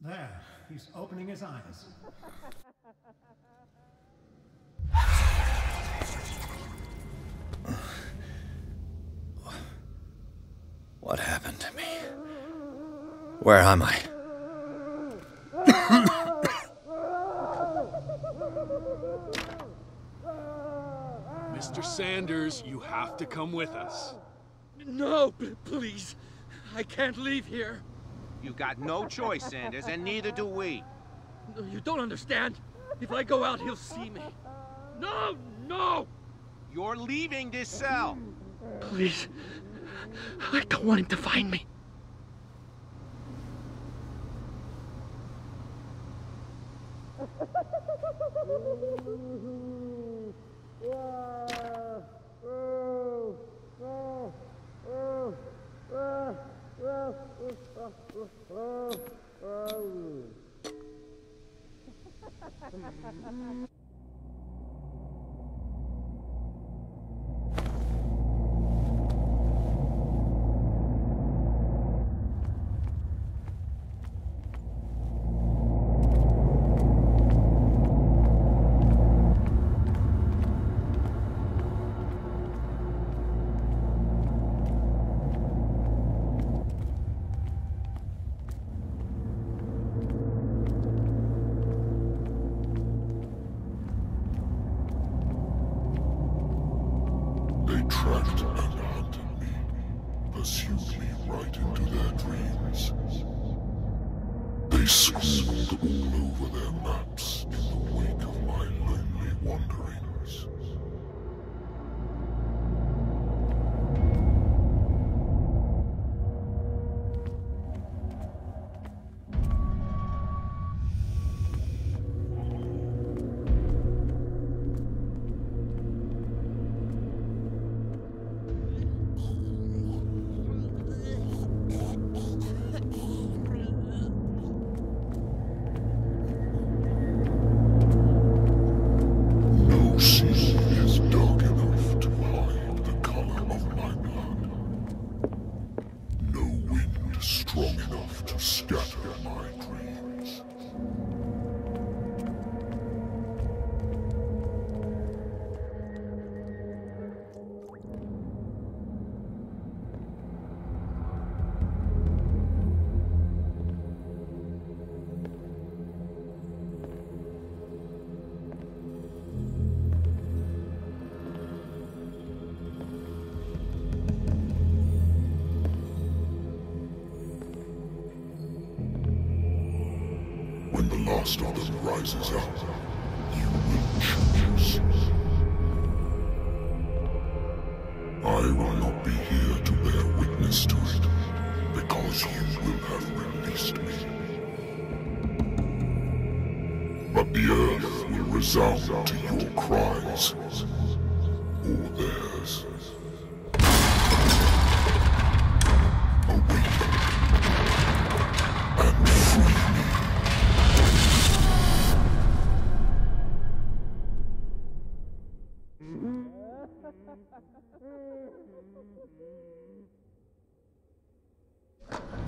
There, he's opening his eyes. What happened to me? Where am I? Mr. Sanders, you have to come with us. No, please. I can't leave here. You got no choice, Sanders, and neither do we. No, you don't understand. If I go out, he'll see me. No, no! You're leaving this cell. Please. I don't want him to find me. They tracked and hunted me, pursued me right into their dreams. They scrawled all over their maps in the wake of my lonely wanderings. When the last of them rises up, you will choose. I will not be here to bear witness to it, because you will have released me. But the earth will resound to your cries, or theirs. Awaken and free me.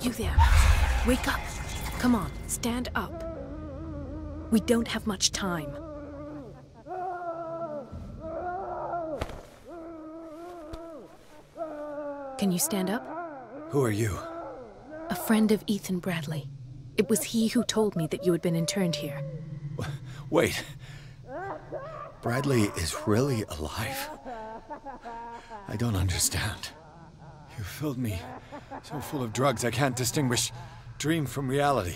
You there. Wake up. Come on, stand up. We don't have much time. Can you stand up? Who are you? A friend of Ethan Bradley. It was he who told me that you had been interned here. Wait. Bradley is really alive? I don't understand. You filled me so full of drugs I can't distinguish dream from reality.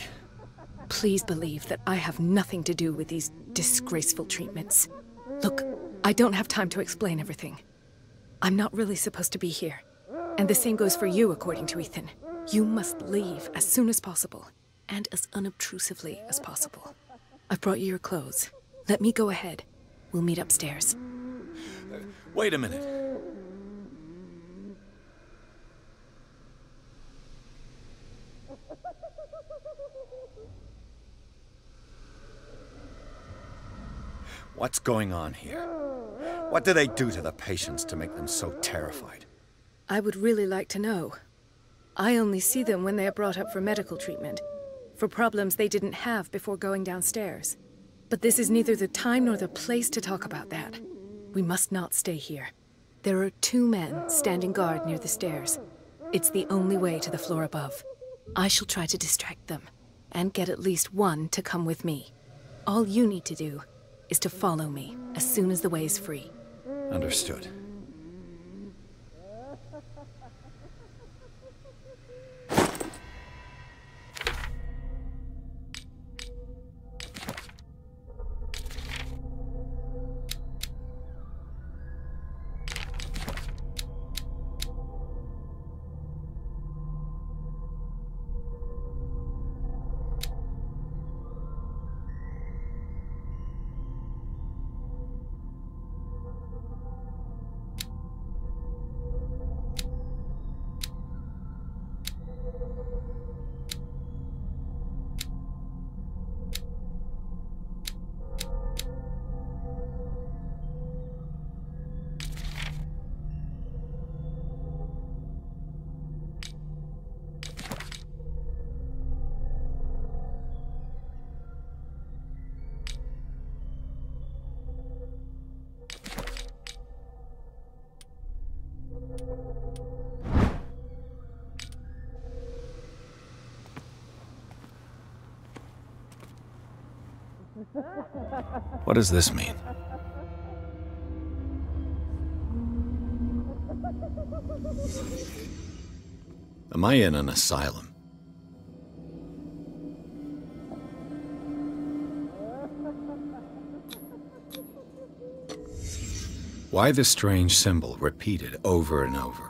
Please believe that I have nothing to do with these disgraceful treatments. Look, I don't have time to explain everything. I'm not really supposed to be here. And the same goes for you, according to Ethan. You must leave as soon as possible, and as unobtrusively as possible. I've brought you your clothes. Let me go ahead. We'll meet upstairs. Wait a minute. What's going on here? What do they do to the patients to make them so terrified? I would really like to know. I only see them when they are brought up for medical treatment, for problems they didn't have before going downstairs. But this is neither the time nor the place to talk about that. We must not stay here. There are 2 men standing guard near the stairs. It's the only way to the floor above. I shall try to distract them, and get at least one to come with me. All you need to do is to follow me as soon as the way is free. Understood. What does this mean? Am I in an asylum? Why this strange symbol repeated over and over?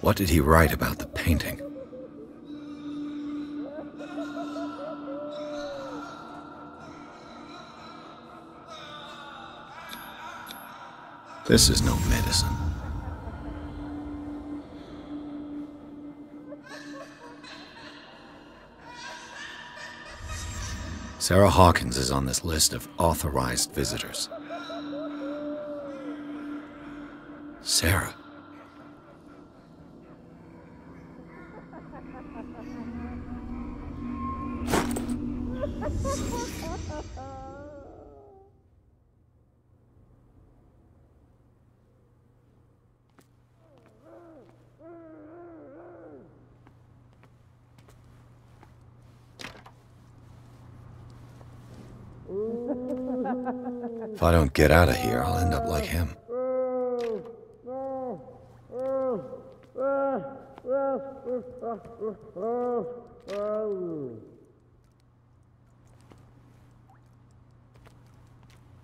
What did he write about the painting? This is no medicine. Sarah Hawkins is on this list of authorized visitors. Sarah. If I don't get out of here, I'll end up like him.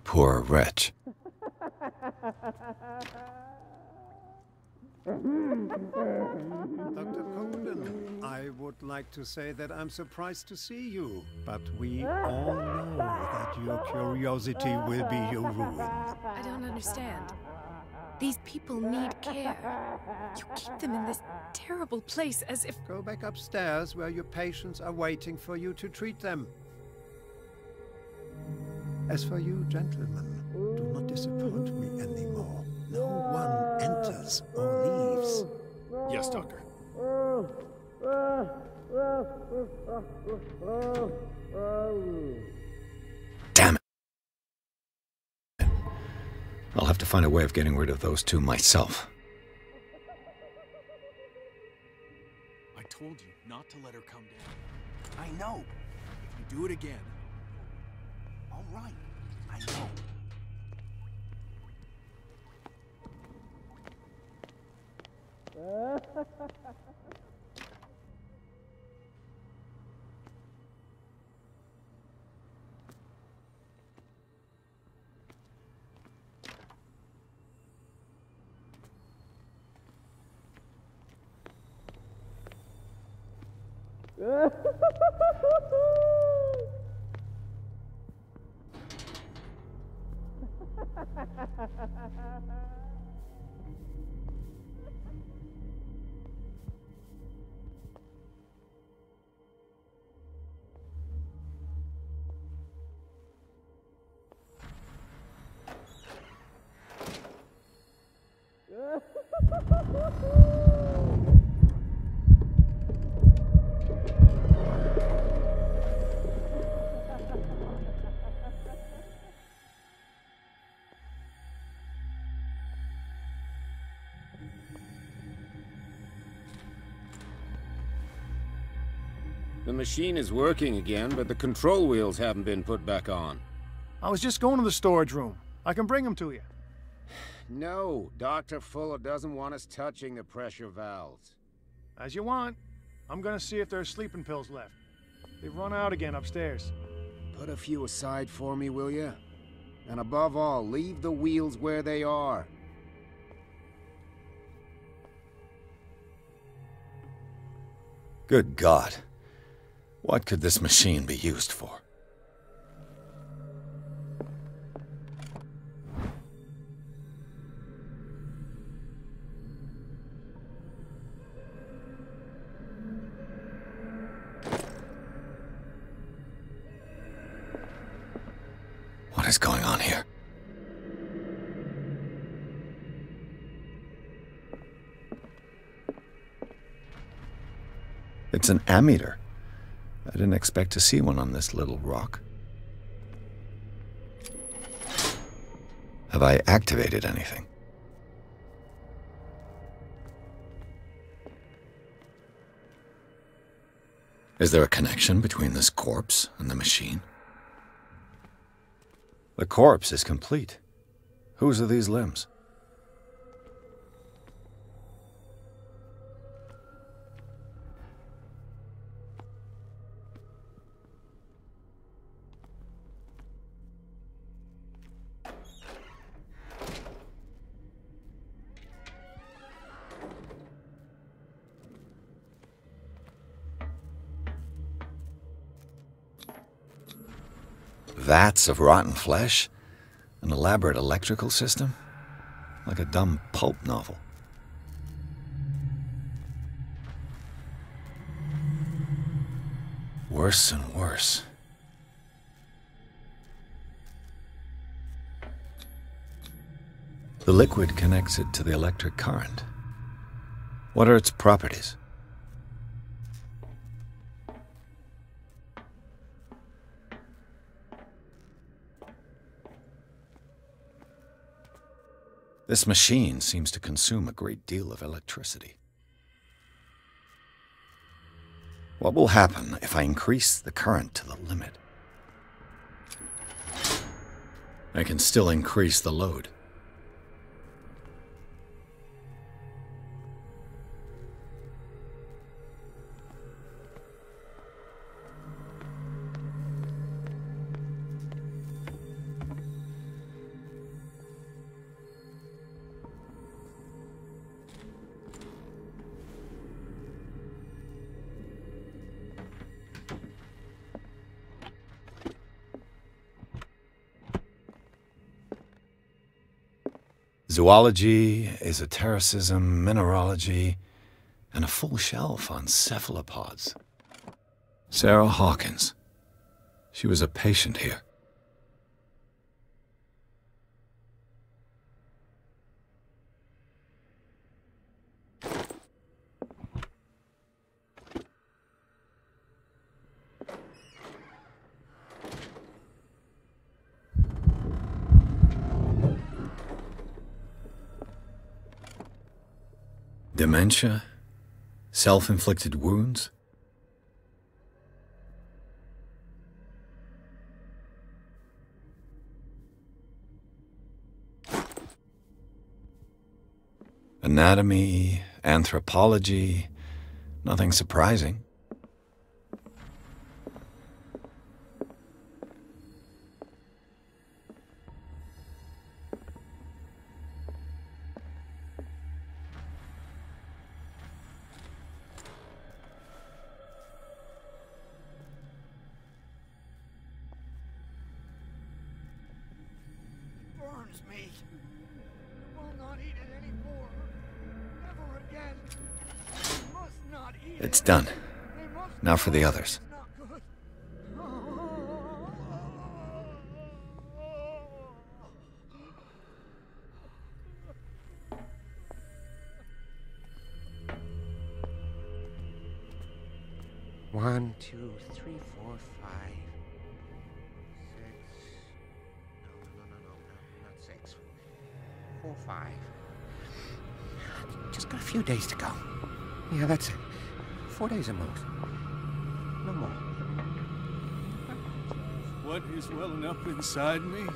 Poor wretch. Dr. Colden, I would like to say that I'm surprised to see you, but we all know that your curiosity will be your ruin. I don't understand. These people need care. You keep them in this terrible place as if... Go back upstairs where your patients are waiting for you to treat them. As for you, gentlemen, do not disappoint me anymore. No one enters or leaves. Yes, Doctor. Damn it. I'll have to find a way of getting rid of those 2 myself. I told you not to let her come down. I know. If you do it again... All right. I know. The machine is working again, but the control wheels haven't been put back on. I was just going to the storage room. I can bring them to you. No, Dr. Fuller doesn't want us touching the pressure valves. As you want. I'm gonna see if there's sleeping pills left. They've run out again upstairs. Put a few aside for me, will you? And above all, leave the wheels where they are. Good God. What could this machine be used for? What is going on here? It's an ammeter. I didn't expect to see one on this little rock. Have I activated anything? Is there a connection between this corpse and the machine? The corpse is complete. Whose are these limbs? Vats of rotten flesh? An elaborate electrical system? Like a dumb pulp novel. Worse and worse. The liquid connects it to the electric current. What are its properties? This machine seems to consume a great deal of electricity. What will happen if I increase the current to the limit? I can still increase the load. Zoology, esotericism, mineralogy, and a full shelf on cephalopods. Sarah Hawkins. She was a patient here. Dementia? Self-inflicted wounds? Anatomy, anthropology, nothing surprising. Me. I will not eat it anymore. Never again. I must not eat It's done. Now for the others. One, two, three, four, five, 6. 4, 5. Just got a few days to go. Yeah, that's it. 4 days at most. No What is welling up inside me?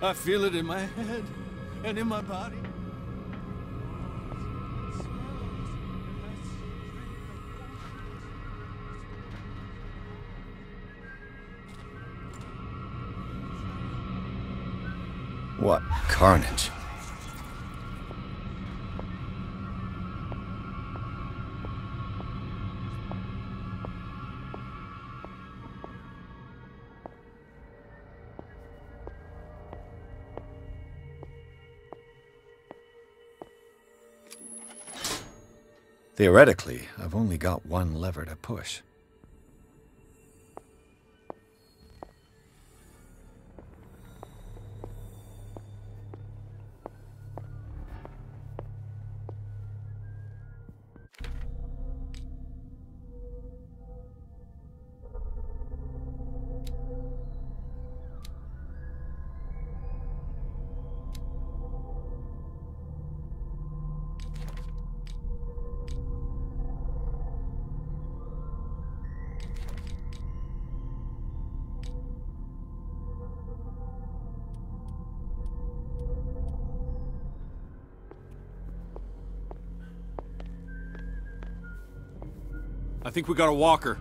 I feel it in my head and in my body. What carnage? Theoretically, I've only got one lever to push. I think we got a walker.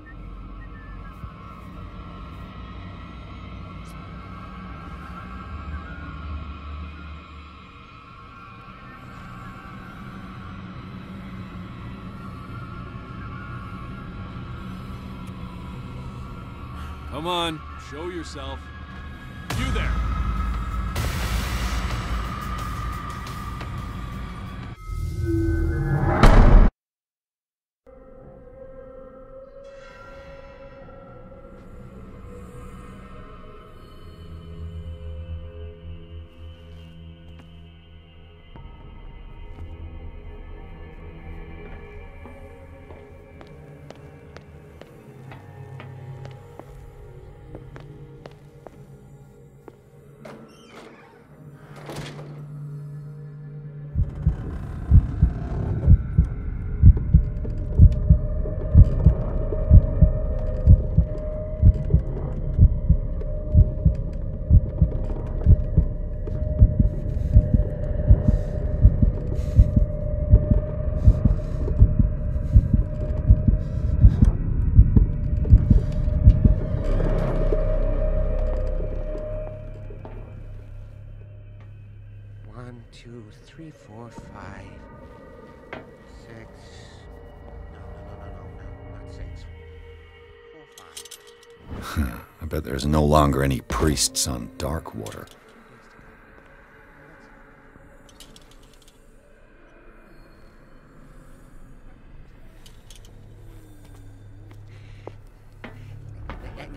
Come on, show yourself. You there! One, two, three, four, five, six. No, not six. 4, 5. I bet there's no longer any priests on Darkwater.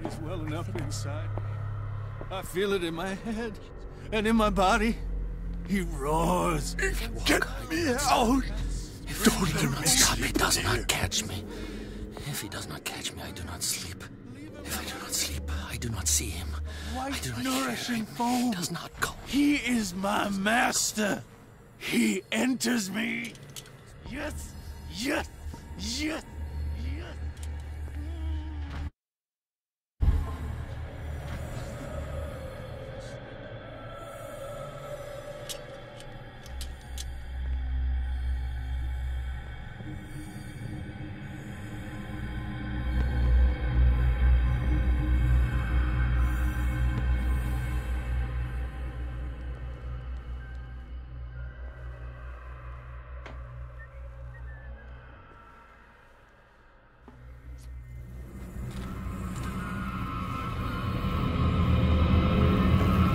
It's welling up inside. I feel it in my head and in my body. He roars. Get me out! Don't let me stop. He does not catch me. If he does not catch me, I do not sleep. If I do not sleep, I do not see him. I do not nourishing hear him. foam. He does not come. He is my master. He enters me. Yes, yes, yes, yes.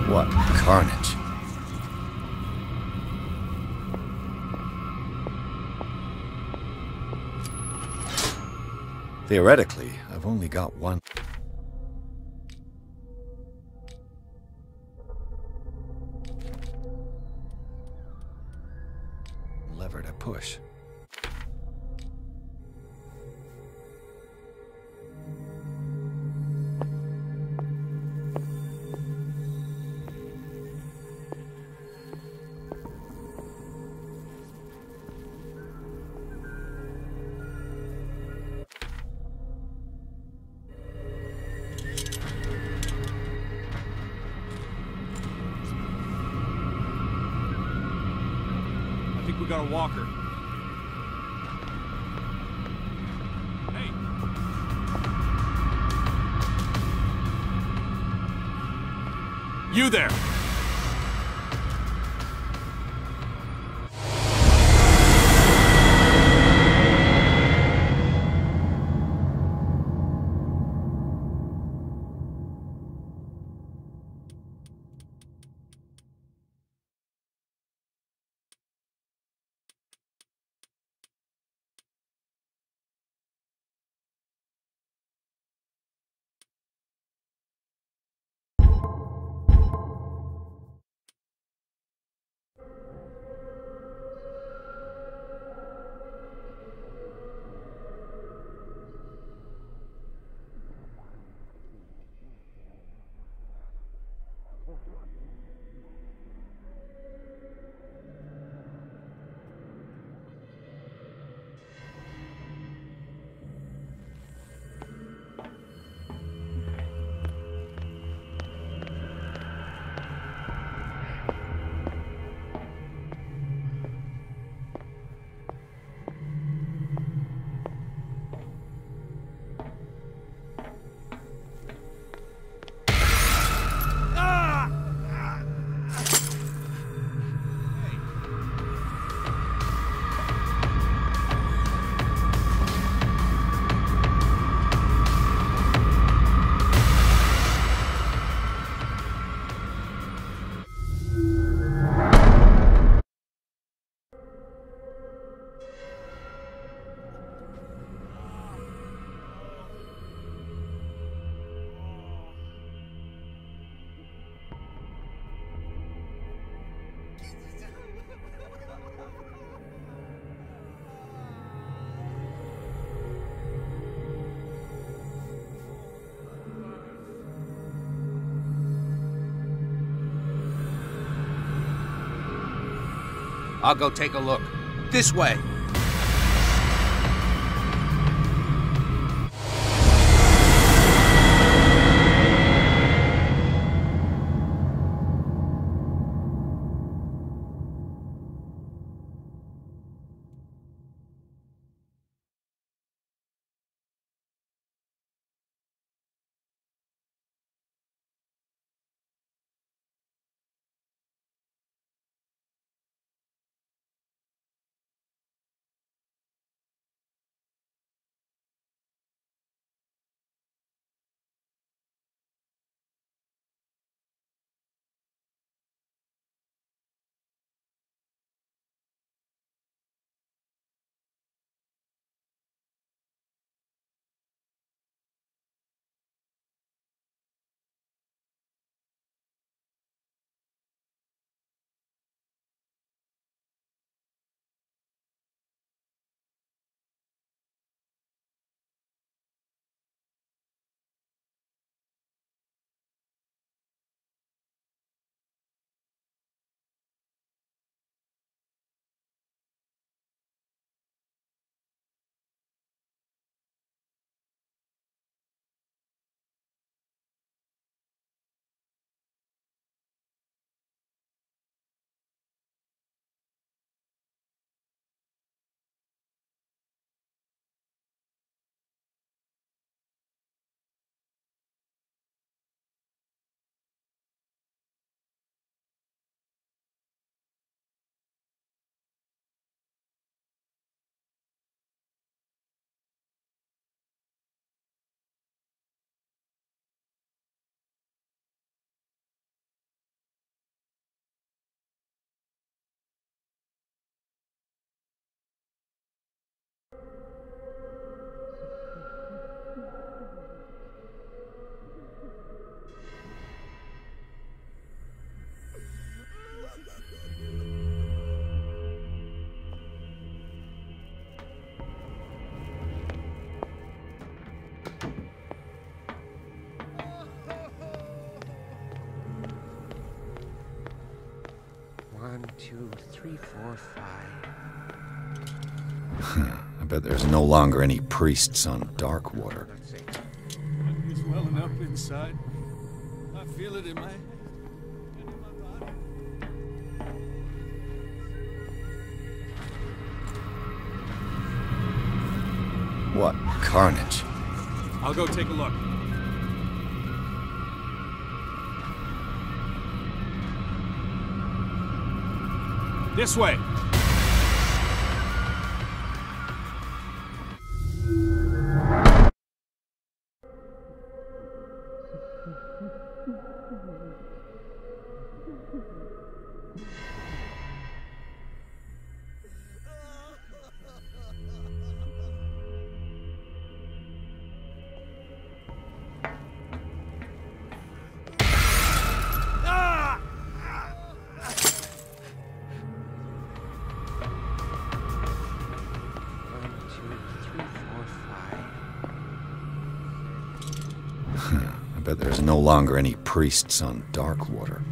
What carnage? Theoretically, I've only got one lever to push. got a walker. Hey! You there! I'll go take a look. This way. One, two, three, four, five. I bet there's no longer any priests on Darkwater. It's welling up inside. I feel it in my head and in my body. carnage? I'll go take a look. This way. I bet there's no longer any priests on Darkwater.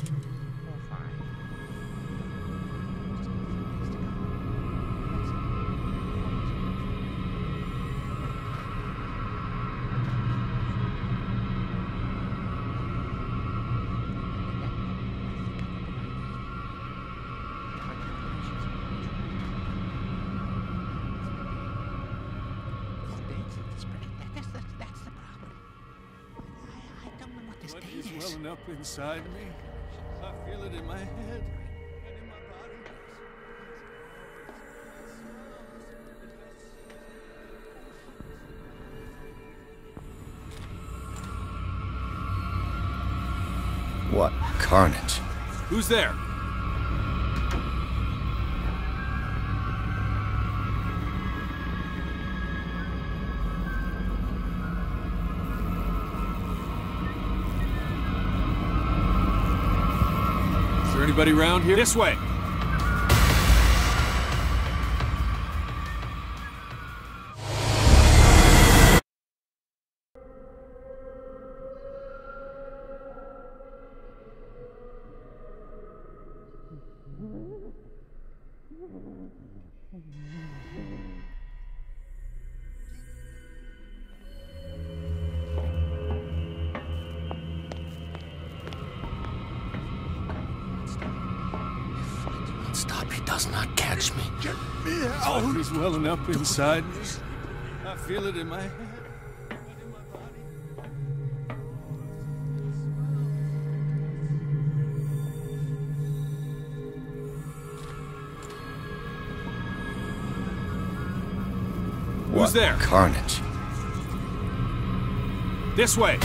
What is welling up inside me? I feel it in my head and in my body. What carnage? Who's there? Is there anybody around here? This way! Stop, he does not catch me. Get me out! Life is welling up inside me. I feel it in my head and in my body. Who's there? Carnage. This way!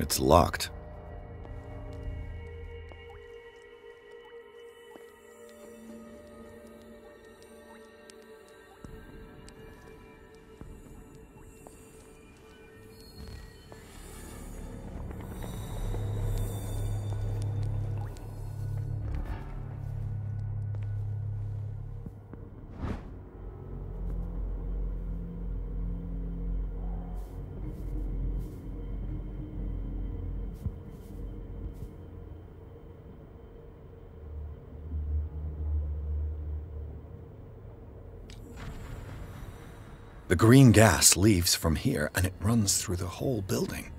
It's locked. The green gas leaves from here, and it runs through the whole building.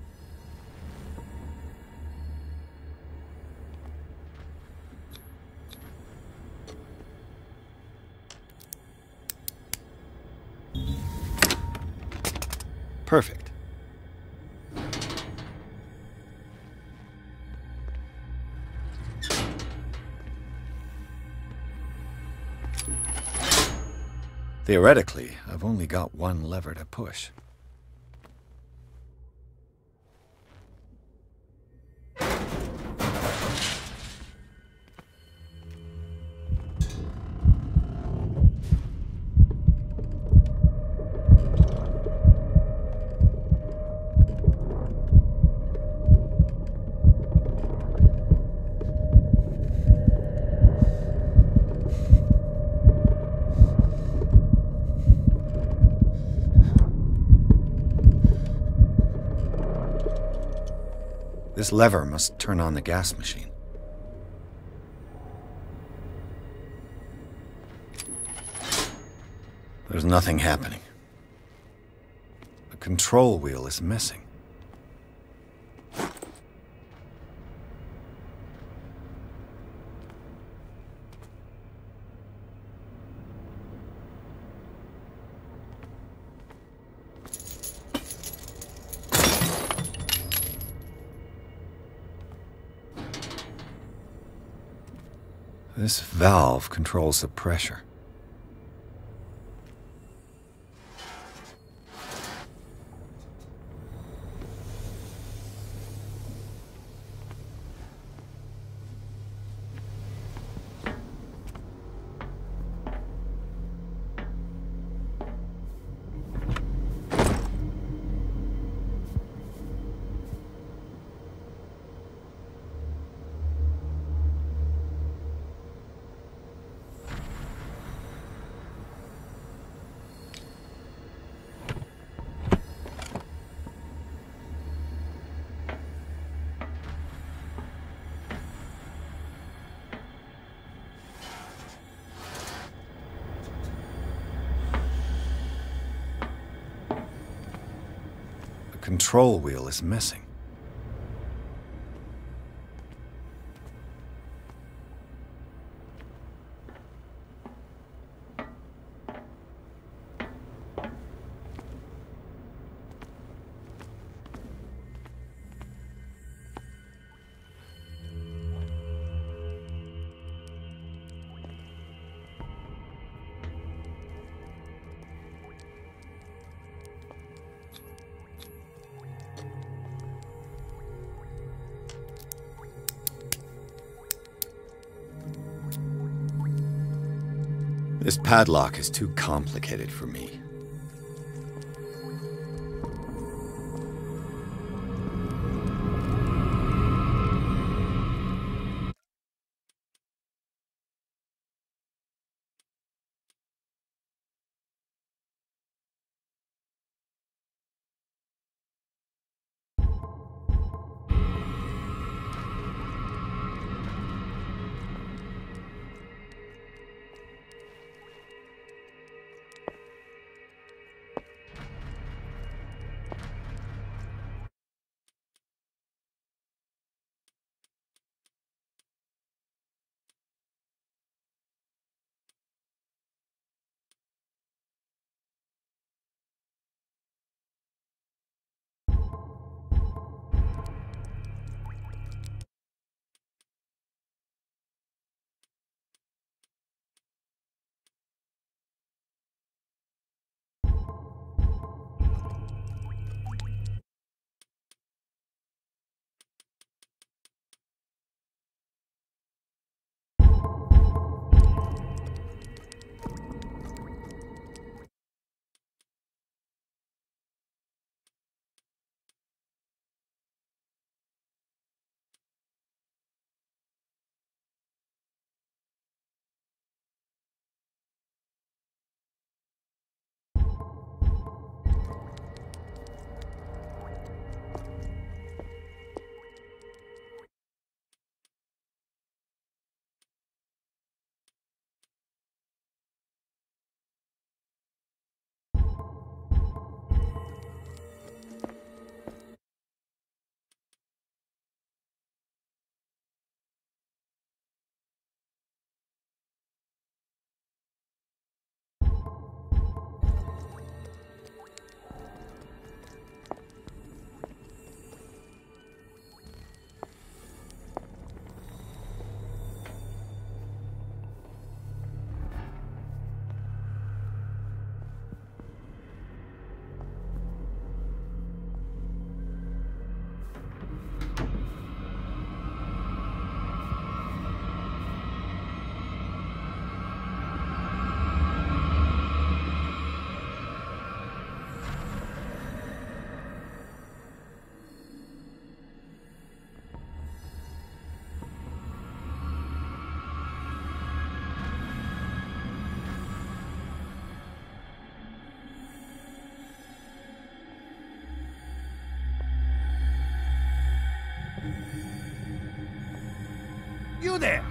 Perfect. Theoretically, I've only got one lever to push. This lever must turn on the gas machine. There's nothing happening. The control wheel is missing. This valve controls the pressure. The control wheel is missing. This padlock is too complicated for me. there!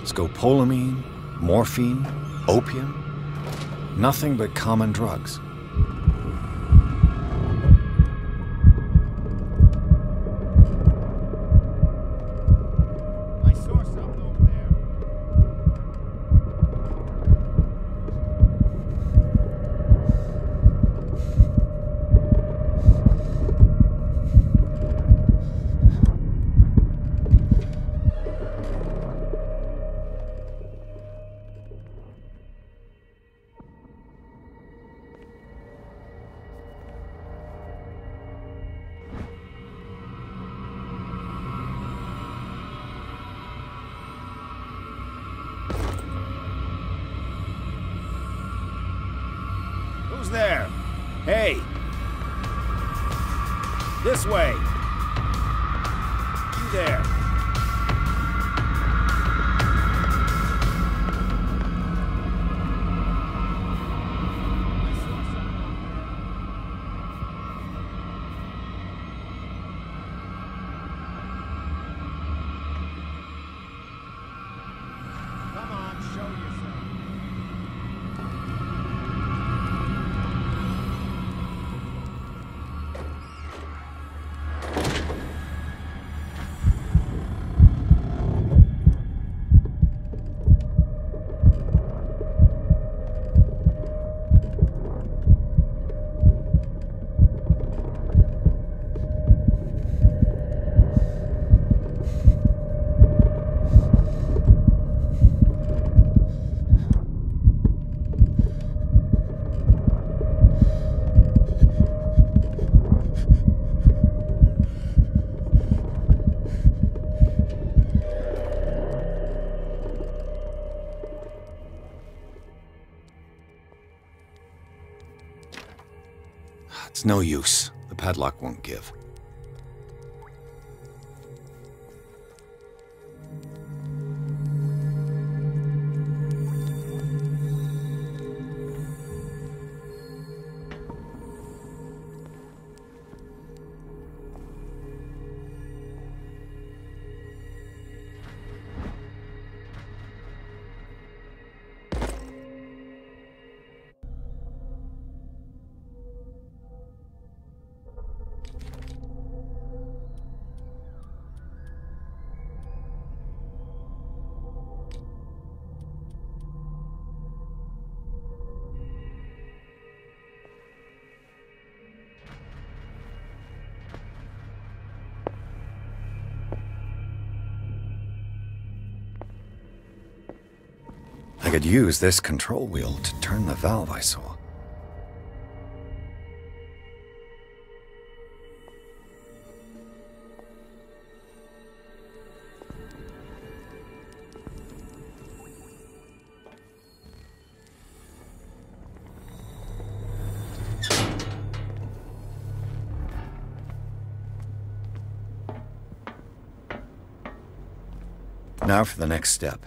Scopolamine, morphine, opium. Nothing but common drugs. I saw something over there. Who's there? Hey! This way! You there! Come on, show yourself. It's no use. The padlock won't give. I could use this control wheel to turn the valve I saw. Now for the next step.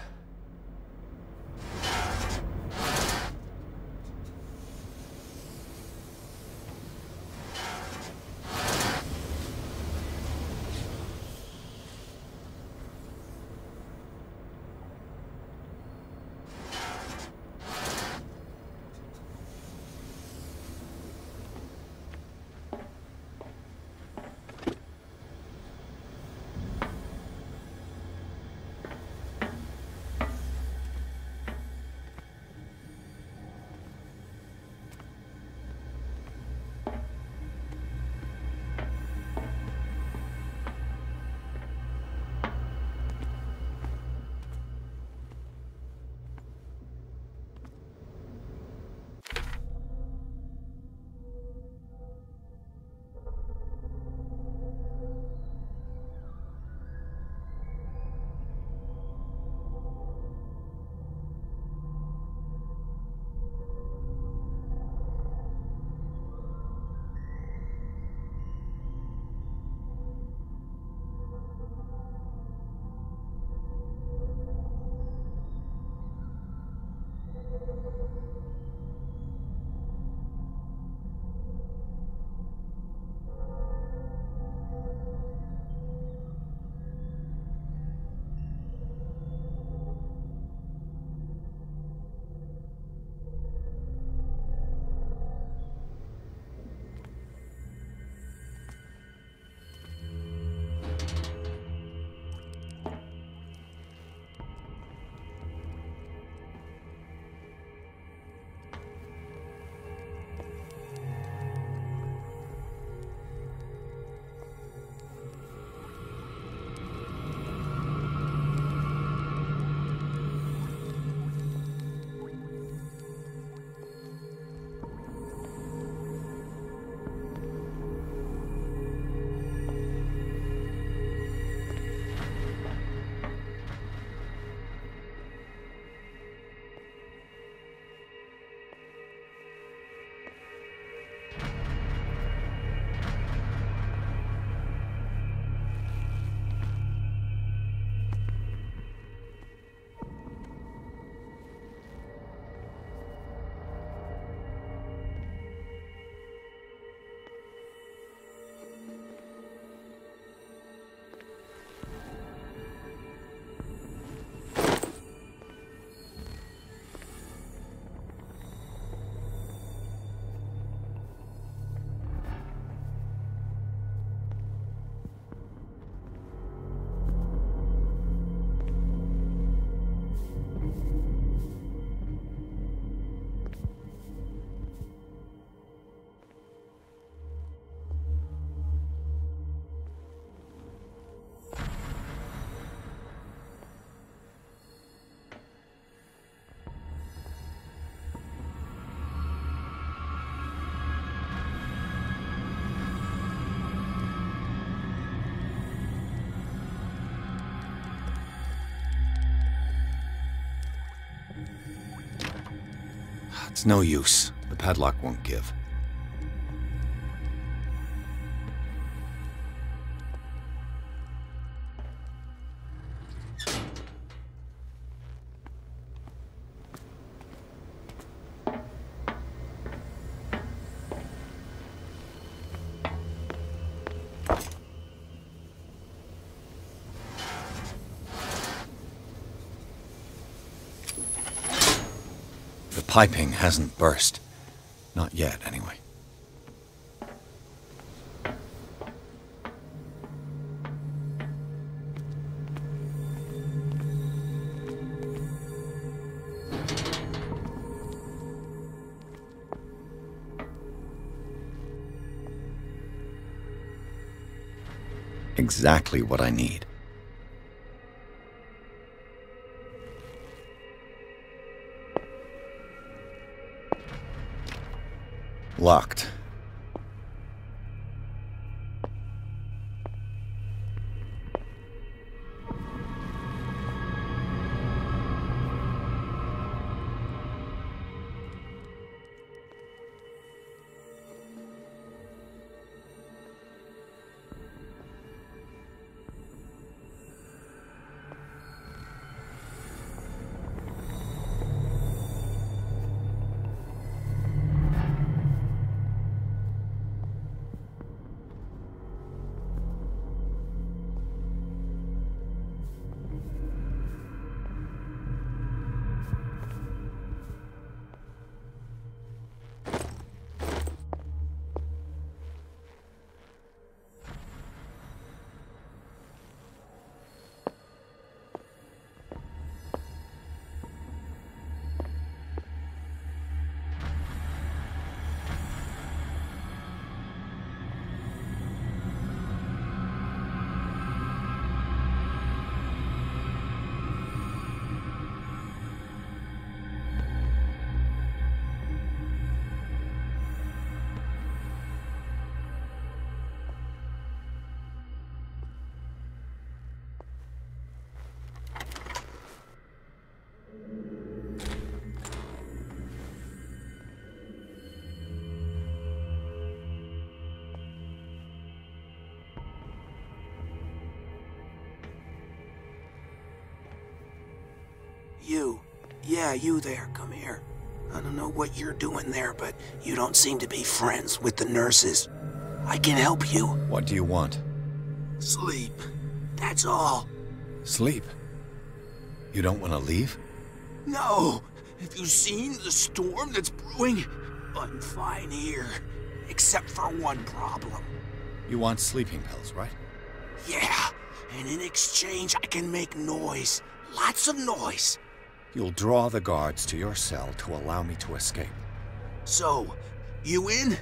It's no use. The padlock won't give. The piping hasn't burst. Not yet, anyway. Exactly what I need. Locked. You. Yeah, you there. Come here. I don't know what you're doing there, but you don't seem to be friends with the nurses. I can help you. What do you want? Sleep. That's all. Sleep? You don't want to leave? No. Have you seen the storm that's brewing? I'm fine here. Except for one problem. You want sleeping pills, right? Yeah. And in exchange, I can make noise. Lots of noise. You'll draw the guards to your cell to allow me to escape. So, you in?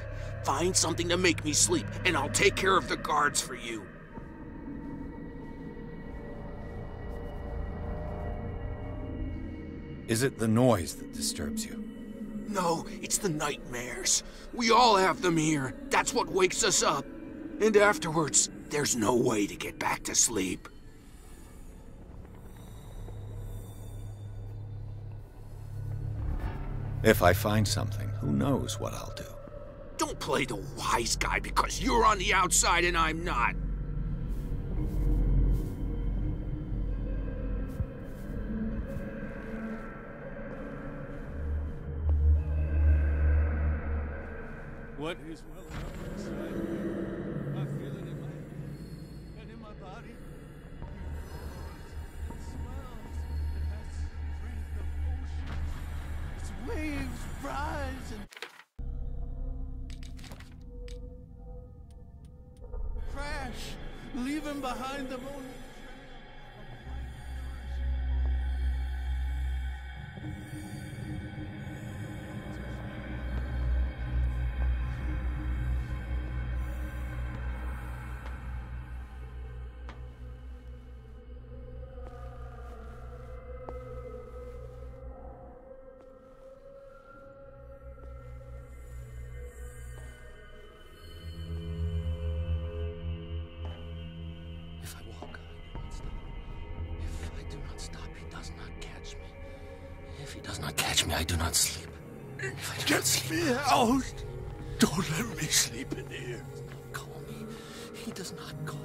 Find something to make me sleep, and I'll take care of the guards for you. Is it the noise that disturbs you? No, it's the nightmares. We all have them here. That's what wakes us up. And afterwards, there's no way to get back to sleep. If I find something, who knows what I'll do? Don't play the wise guy because you're on the outside and I'm not. What is well enough inside me? I feel it in my head and in my body. It smells. It has strength of ocean. Its waves rise and crash, leaving behind them only I do not sleep. Get me out! Don't let me sleep in here. Call me. He does not call.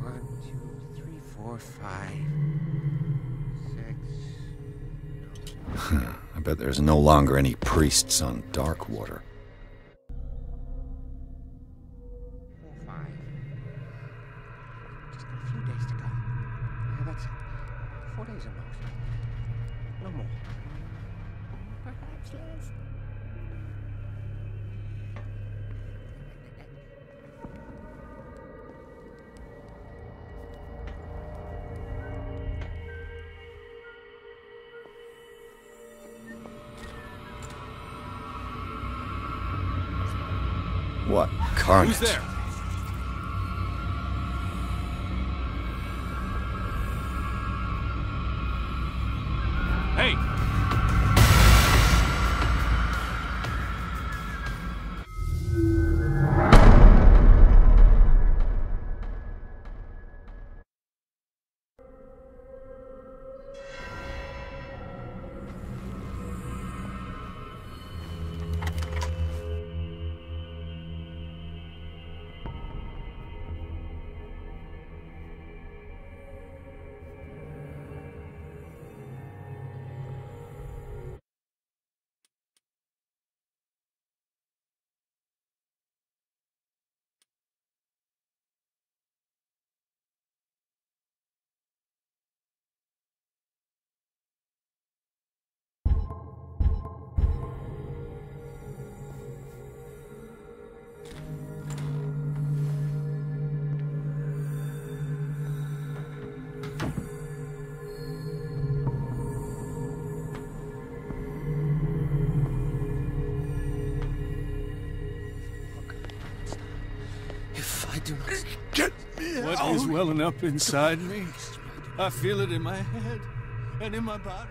One, two, three, four, 5, 6. I bet there's no longer any priests on Darkwater. 4, 5. Just got a few days to go. Yeah, that's it. 4 days at most. No more. Perhaps less. What carnage? Who's there? Hey! Get me What out! is welling up inside me? I feel it in my head and in my body.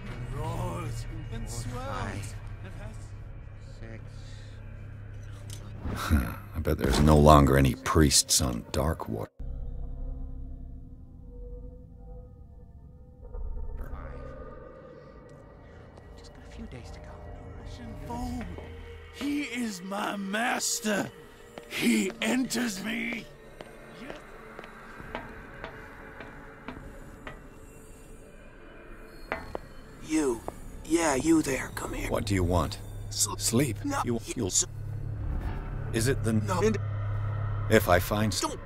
It roars and swells and has... 6. I bet there's no longer any priests on Darkwater. 5. Just got a few days to go. Oh, he is my master. He enters me. You. Yeah, you there. Come here. What do you want? Sleep? No. You'll... Is it the... No. If I find... Don't.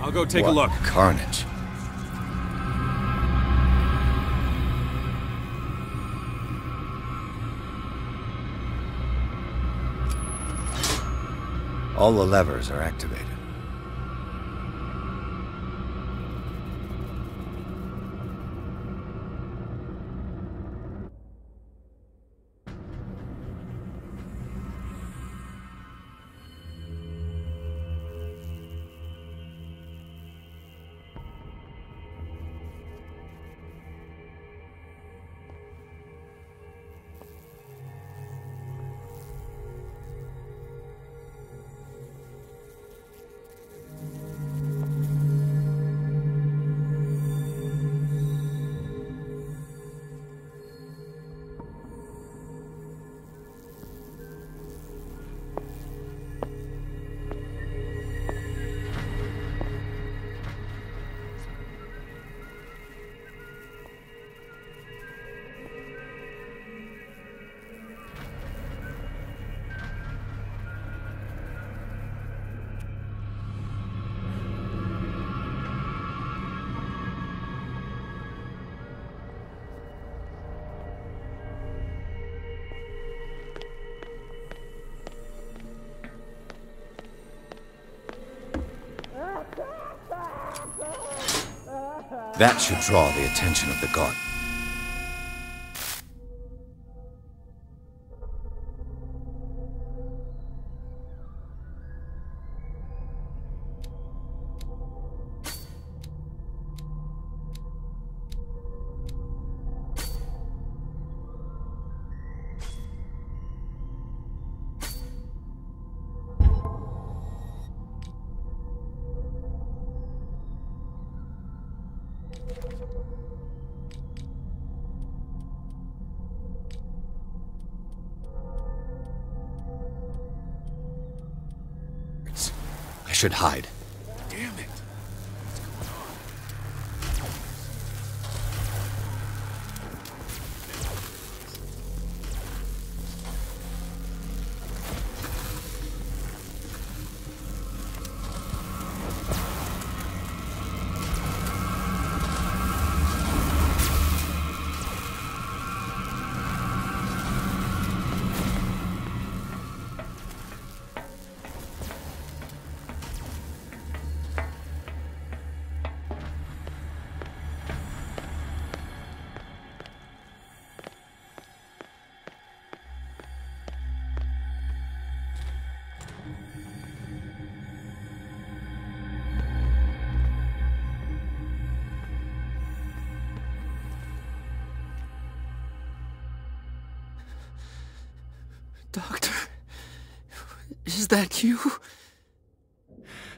I'll go take a What look. carnage. All the levers are activated. That should draw the attention of the guard. I should hide. Damn it. Doctor, is that you?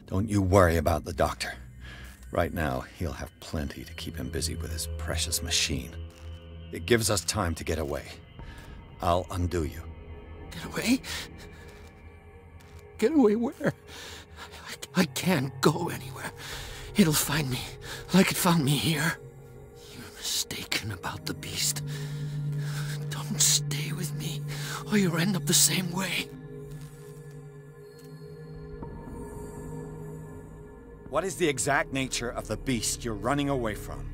Don't you worry about the doctor. Right now, he'll have plenty to keep him busy with his precious machine. It gives us time to get away. I'll undo you. Get away? Get away where? I can't go anywhere. It'll find me, like it found me here. You're mistaken about the beast. Don't stay with me, or you'll end up the same way. What is the exact nature of the beast you're running away from?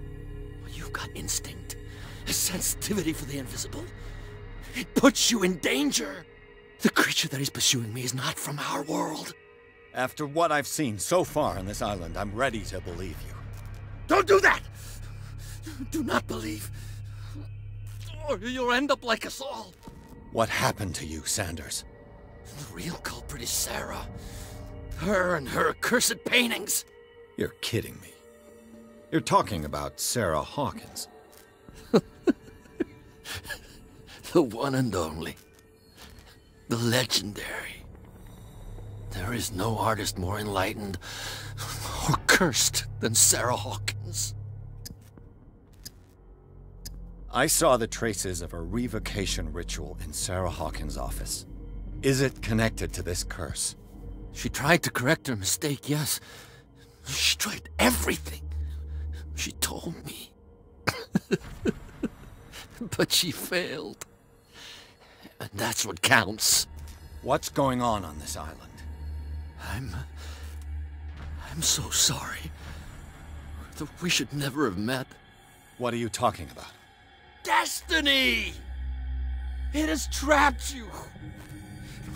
You've got instinct, a sensitivity for the invisible. It puts you in danger. The creature that is pursuing me is not from our world. After what I've seen so far on this island, I'm ready to believe you. Don't do that! Do not believe, or you'll end up like us all. What happened to you, Sanders? The real culprit is Sarah. Her and her accursed paintings. You're kidding me. You're talking about Sarah Hawkins. The one and only. The legendary. There is no artist more enlightened or cursed than Sarah Hawkins. I saw the traces of a revocation ritual in Sarah Hawkins' office. Is it connected to this curse? She tried to correct her mistake, yes. She tried everything. She told me. But she failed. And that's what counts. What's going on this island? I'm so sorry. We should never have met. What are you talking about? Destiny! It has trapped you.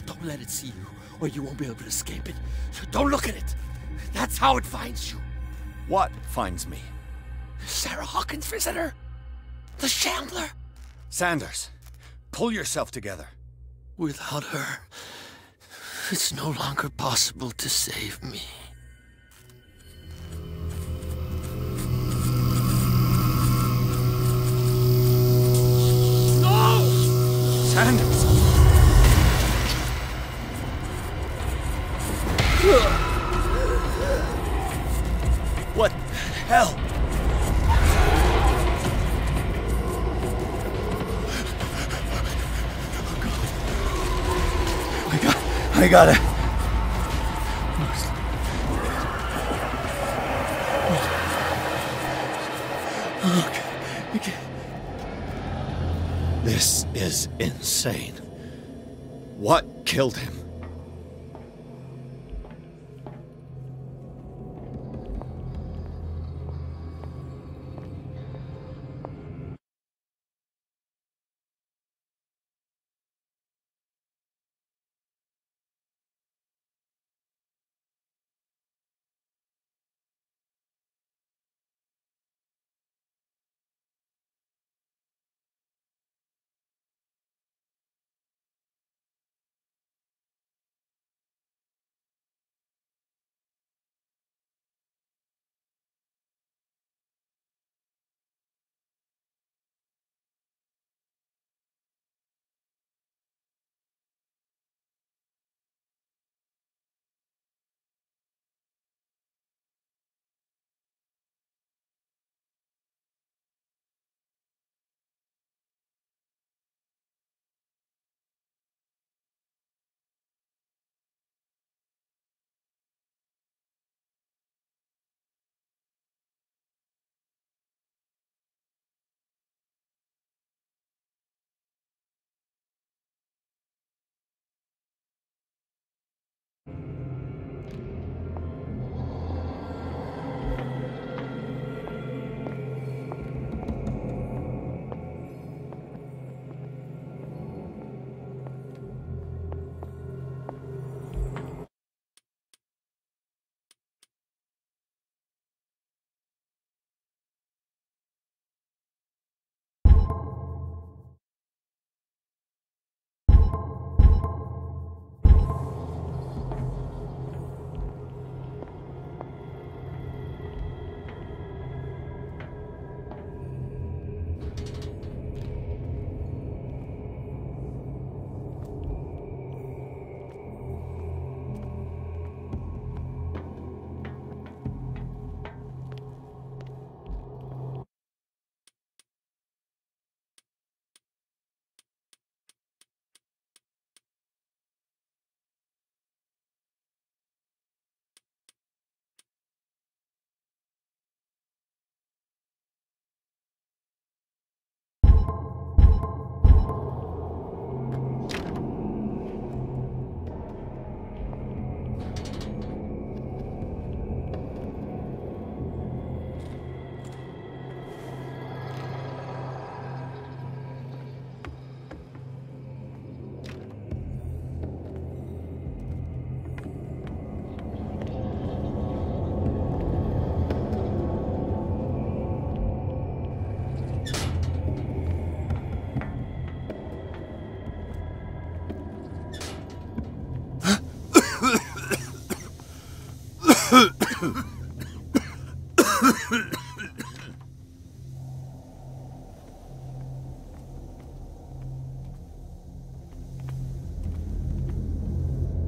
Don't let it see you, or you won't be able to escape it. Don't look at it. That's how it finds you. What finds me? Sarah Hawkins' visitor. The Shambler. Sanders, pull yourself together. Without her, it's no longer possible to save me. No! Sanders! What the hell? I gotta... Okay. This is insane. What killed him?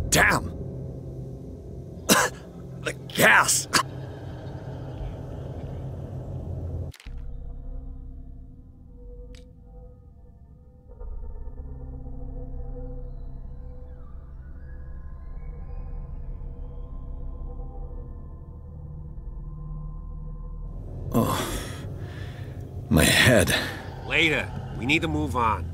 Damn! The gas! Oh, my head. Later. We need to move on.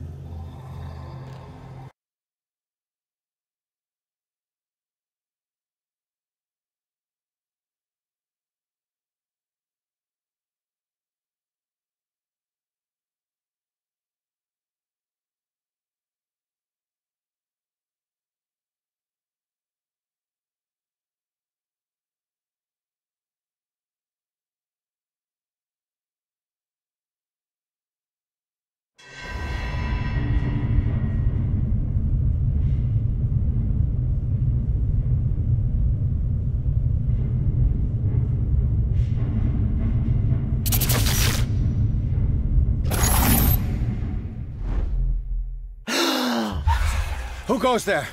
Who goes there?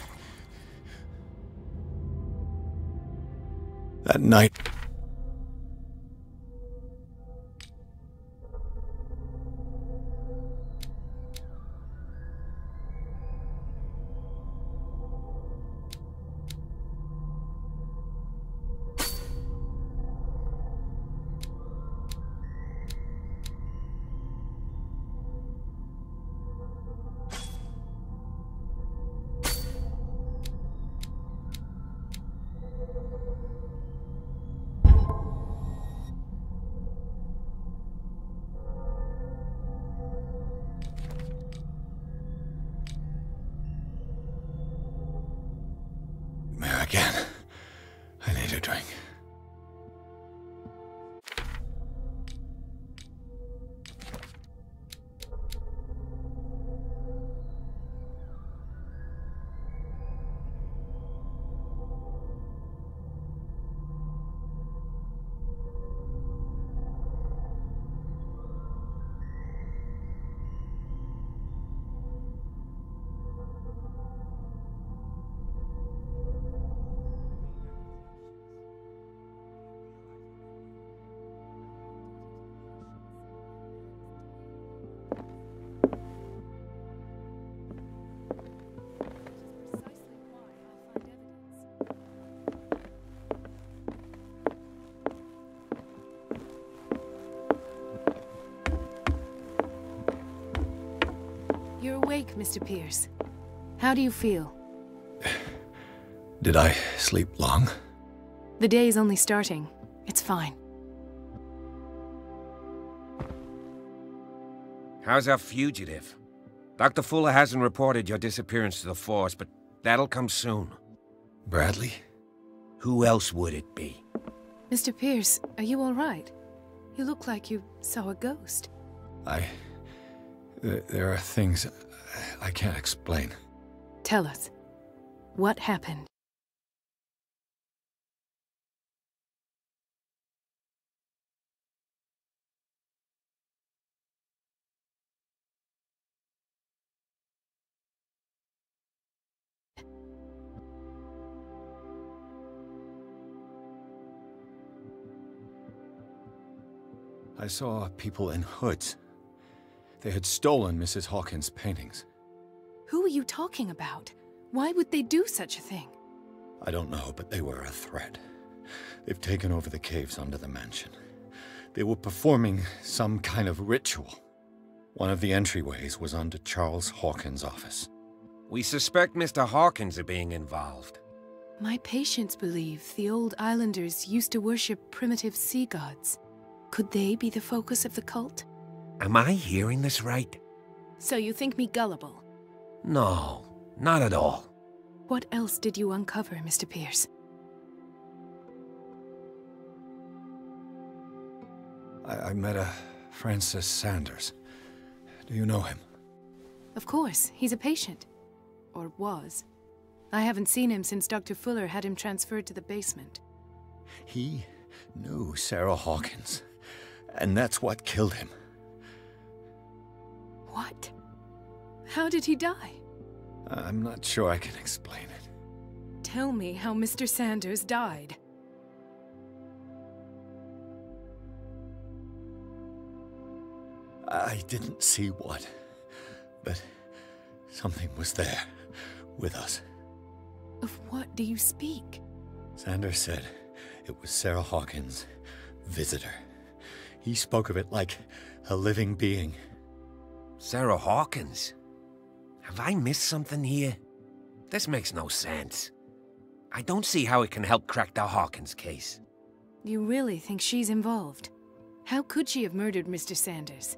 That night. Again. I need a drink. You're awake, Mr. Pierce. How do you feel? Did I sleep long? The day is only starting. It's fine. How's our fugitive? Dr. Fuller hasn't reported your disappearance to the Force, but that'll come soon. Bradley? Who else would it be? Mr. Pierce, are you all right? You look like you saw a ghost. There are things I can't explain. Tell us. What happened? I saw people in hoods. They had stolen Mrs. Hawkins' paintings. Who are you talking about? Why would they do such a thing? I don't know, but they were a threat. They've taken over the caves under the mansion. They were performing some kind of ritual. One of the entryways was under Charles Hawkins' office. We suspect Mr. Hawkins of being involved. My patients believe the old islanders used to worship primitive sea gods. Could they be the focus of the cult? Am I hearing this right? So you think me gullible? No, not at all. What else did you uncover, Mr. Pierce? I met a Francis Sanders. Do you know him? Of course, he's a patient. Or was. I haven't seen him since Dr. Fuller had him transferred to the basement. He knew Sarah Hawkins, and that's what killed him. What? How did he die? I'm not sure I can explain it. Tell me how Mr. Sanders died. I didn't see what, but something was there, with us. Of what do you speak? Sanders said it was Sarah Hawkins' visitor. He spoke of it like a living being. Sarah Hawkins? Have I missed something here? This makes no sense. I don't see how it can help crack the Hawkins case. You really think she's involved? How could she have murdered Mr. Sanders?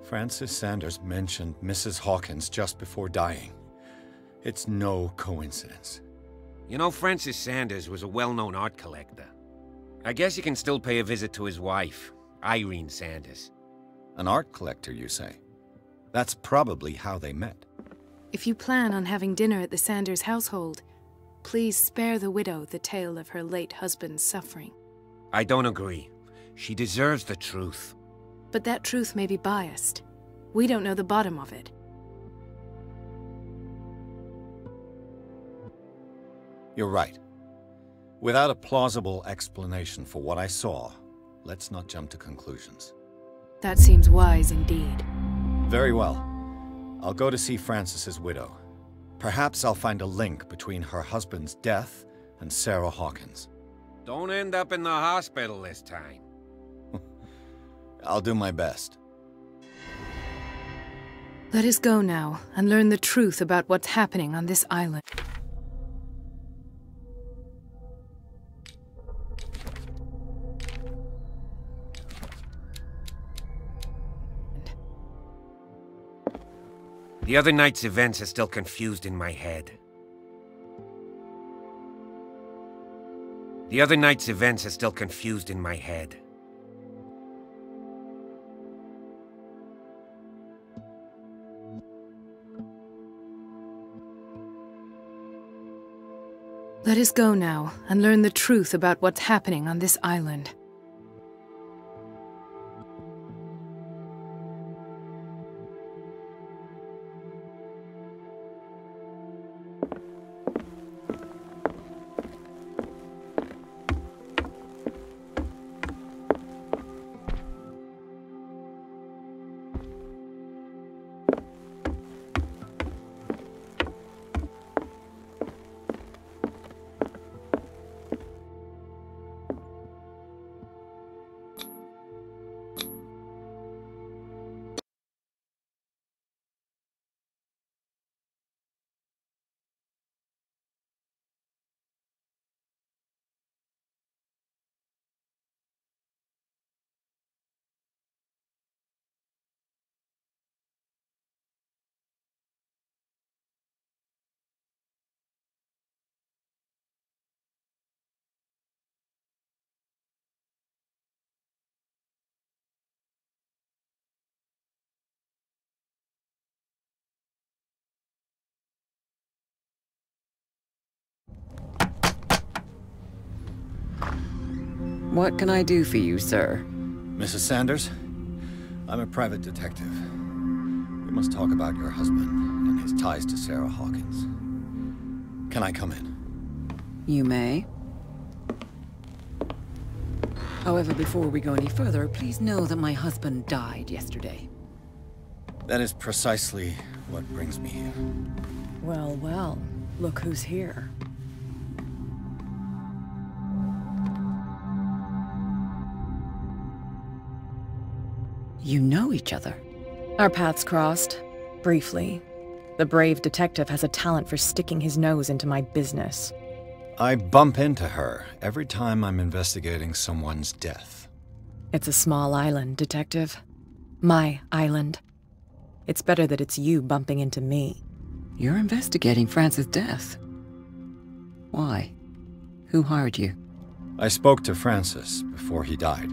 Francis Sanders mentioned Mrs. Hawkins just before dying. It's no coincidence. You know, Francis Sanders was a well-known art collector. I guess you can still pay a visit to his wife, Irene Sanders. An art collector, you say? That's probably how they met. If you plan on having dinner at the Sanders household, please spare the widow the tale of her late husband's suffering. I don't agree. She deserves the truth. But that truth may be biased. We don't know the bottom of it. You're right. Without a plausible explanation for what I saw, let's not jump to conclusions. That seems wise indeed. Very well. I'll go to see Francis's widow. Perhaps I'll find a link between her husband's death and Sarah Hawkins. Don't end up in the hospital this time. I'll do my best. Let us go now and learn the truth about what's happening on this island. The other night's events are still confused in my head. The other night's events are still confused in my head. Let us go now and learn the truth about what's happening on this island. What can I do for you, sir? Mrs. Sanders, I'm a private detective. We must talk about your husband and his ties to Sarah Hawkins. Can I come in? You may. However, before we go any further, please know that my husband died yesterday. That is precisely what brings me here. Well, well, look who's here. You know each other? Our paths crossed, briefly. The brave detective has a talent for sticking his nose into my business. I bump into her every time I'm investigating someone's death. It's a small island, Detective. My island. It's better that it's you bumping into me. You're investigating Francis' death. Why? Who hired you? I spoke to Francis before he died.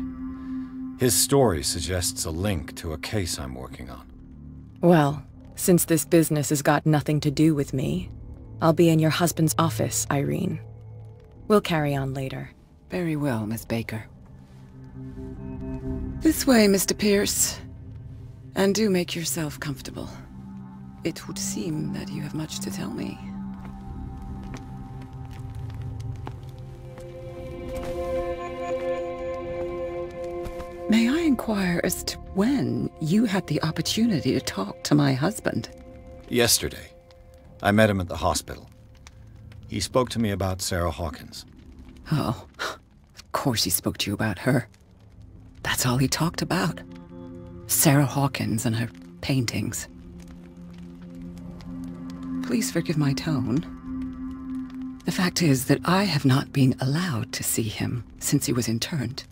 His story suggests a link to a case I'm working on. Well, since this business has got nothing to do with me, I'll be in your husband's office, Irene. We'll carry on later. Very well, Miss Baker. This way, Mr. Pierce. And do make yourself comfortable. It would seem that you have much to tell me. May I inquire as to when you had the opportunity to talk to my husband? Yesterday. I met him at the hospital. He spoke to me about Sarah Hawkins. Oh, of course he spoke to you about her. That's all he talked about. Sarah Hawkins and her paintings. Please forgive my tone. The fact is that I have not been allowed to see him since he was interned.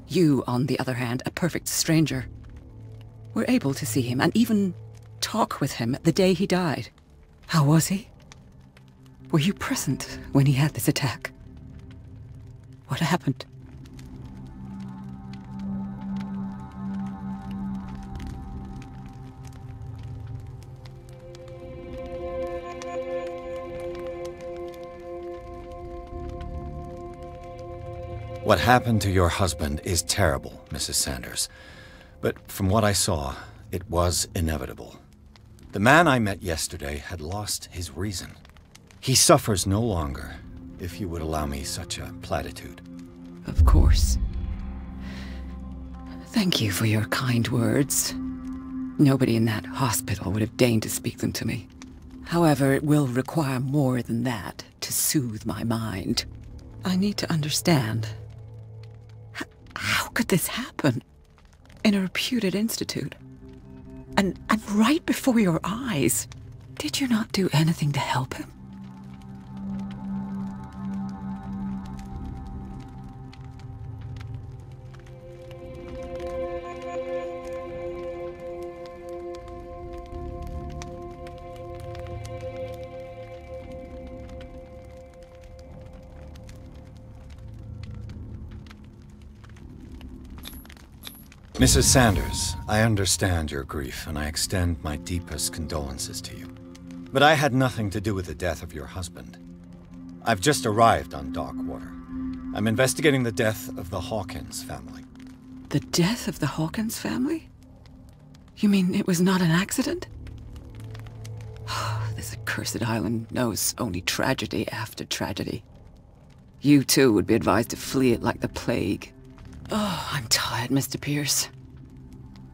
You, on the other hand, a perfect stranger, were able to see him and even talk with him the day he died. How was he? Were you present when he had this attack? What happened? What happened to your husband is terrible, Mrs. Sanders. But from what I saw, it was inevitable. The man I met yesterday had lost his reason. He suffers no longer, if you would allow me such a platitude. Of course. Thank you for your kind words. Nobody in that hospital would have deigned to speak them to me. However, it will require more than that to soothe my mind. I need to understand. How could this happen? In a reputed institute? And right before your eyes? Did you not do anything to help him? Mrs. Sanders, I understand your grief, and I extend my deepest condolences to you. But I had nothing to do with the death of your husband. I've just arrived on Darkwater. I'm investigating the death of the Hawkins family. The death of the Hawkins family? You mean it was not an accident? This accursed island knows only tragedy after tragedy. You too would be advised to flee it like the plague. Oh, I'm tired, Mr. Pierce.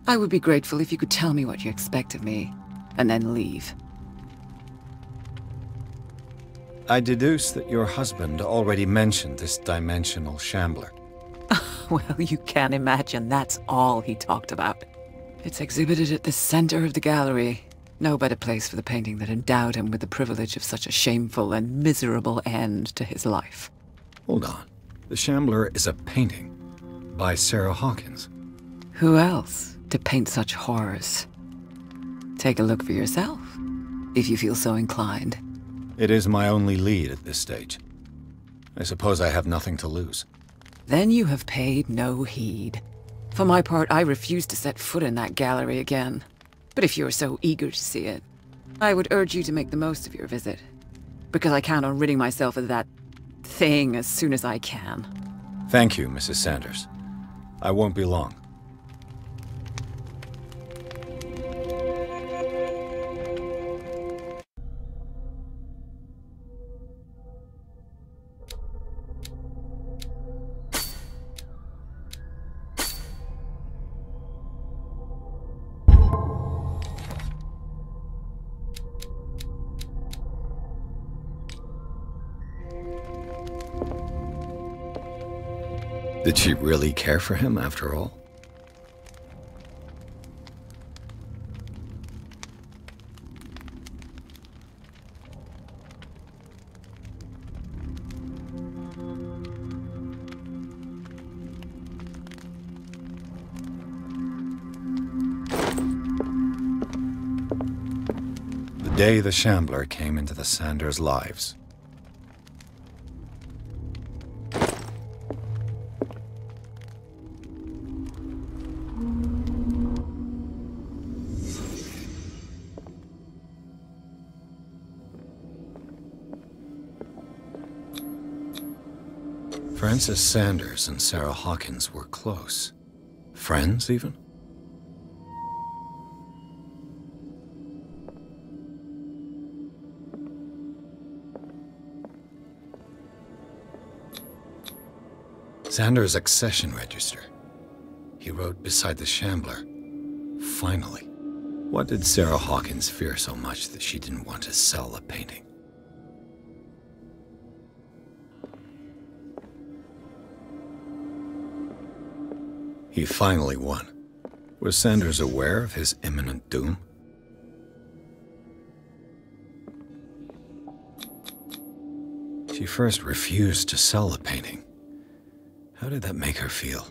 I would be grateful if you could tell me what you expect of me, and then leave. I deduce that your husband already mentioned this dimensional shambler. Well, you can imagine that's all he talked about. It's exhibited at the center of the gallery. No better place for the painting that endowed him with the privilege of such a shameful and miserable end to his life. Hold on. The shambler is a painting by Sarah Hawkins. Who else to paint such horrors? Take a look for yourself, if you feel so inclined. It is my only lead at this stage. I suppose I have nothing to lose. Then you have paid no heed. For my part, I refuse to set foot in that gallery again. But if you're so eager to see it, I would urge you to make the most of your visit. Because I count on ridding myself of that thing as soon as I can. Thank you, Mrs. Sanders. I won't be long. Did she really care for him after all? The day the Shambler came into the Sanders' lives. Frances Sanders and Sarah Hawkins were close. Friends, even? Sanders' accession register. He wrote beside the Shambler, "Finally." What did Sarah Hawkins fear so much that she didn't want to sell the painting? He finally won. Was Sanders aware of his imminent doom? She first refused to sell the painting. How did that make her feel?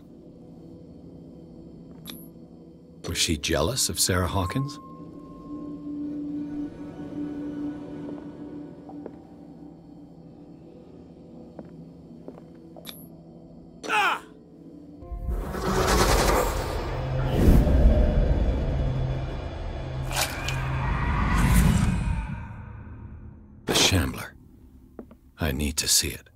Was she jealous of Sarah Hawkins? The Shambler. I need to see it.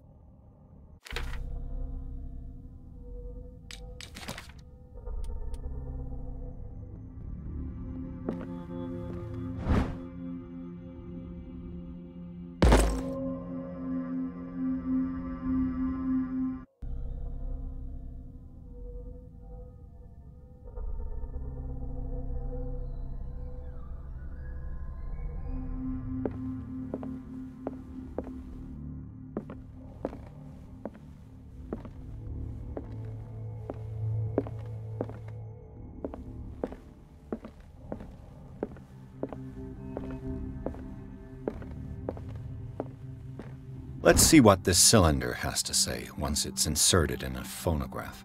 Let's see what this cylinder has to say once it's inserted in a phonograph.